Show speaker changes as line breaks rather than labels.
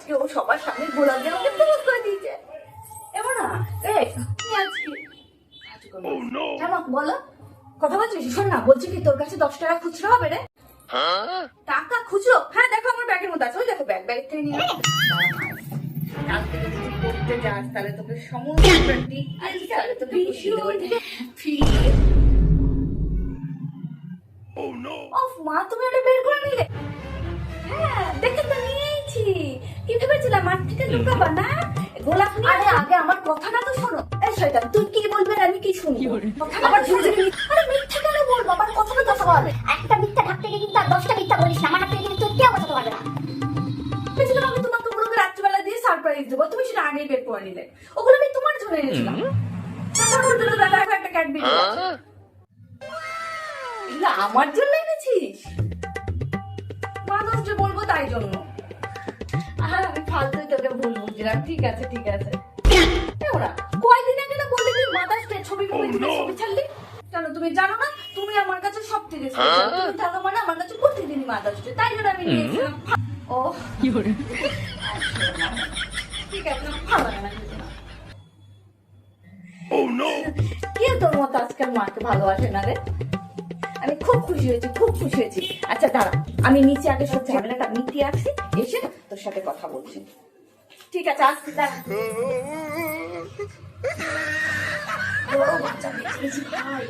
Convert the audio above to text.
আজকে ও সবার সামনে গোলাপ জামুনকে প্রপোজ করে দিয়েছে। এবার না এই কি আজকে হ্যাঁ মা বলো, কথা বলছিস? শোন না, বলছি কি তোর কাছে 10 টাকা খুচরো হবে রে? টাকা খুচরো? হ্যাঁ দেখো আমার ব্যাগের মধ্যে আছে, ওই দেখো ব্যাগ থেকে নিয়ে কাল থেকে যদি পড়তে যাস তাহলে তোকে সমস্ত তাহলে তোকে অফ মা, তুমি ওটা বের করে নিলে? হ্যাঁ দেখে তো নিয়েছি। কি ভেবেছিলাম মাঠ থেকে লুকাবা না? গোলাপ নিয়ে আরে আগে আমার কথাটা তো শোনো। এই শয়তান, তুই কি বলবে আর আমি কি শুনবো? আবার ঝুড়ি আরে মিথ্যা কেন বলবো? আমার কথাটা তো বল।
একটা মিথ্যা ঢাকতে গিয়ে কিন্তু আর 10টা মিথ্যা বলিস না। আমার হাত থেকে কিন্তু তুই কেউ বাঁচাতে পারবে না।
ভেবেছিলাম আমি তোমাকে ওগুলোকে রাত্রিবেলা দিয়ে সারপ্রাইজ দেবো, তুমি সেটা আগেই বের করে নিলে। ওগুলো আমি তোমার জন্য এনেছিলাম। তারপর বলতে দাদা একটা ক্যাডবেরি এগুলো আমার জন্য এনেছিস? মা দোষ যে বলবো তাই জন্য। আর আমি ফালতুই তোকে ভুল বুঝলাম। ঠিক আছে ঠিক আছে। ওরা কয়দিন আগে না বললি তুই মাদার্স ডে ছবি ছবি ছাড়লি কেন? তুমি জানো না তুমি আমার কাছে সব থেকে স্পেশাল। তুমি থাকো মানে আমার কাছে প্রতিদিনই মাদার্স ডে, তাই জন্য আমি নিয়েছিলাম। ও কি করে ঠিক আছে, ভালো লাগে না কে তোর মতো আজকাল মাকে ভালোবাসে না রে? আমি খুব খুশি হয়েছি, খুব খুশি হয়েছি। আচ্ছা দাঁড়া, আমি নিচে আগে সব ঝামেলাটা মিটিয়ে আসছি, এসে তোর সাথে কথা বলছি। ঠিক আছে আসছি, দাঁড়া। বড় বাচ্চা বেঁচে গেছি ভাই।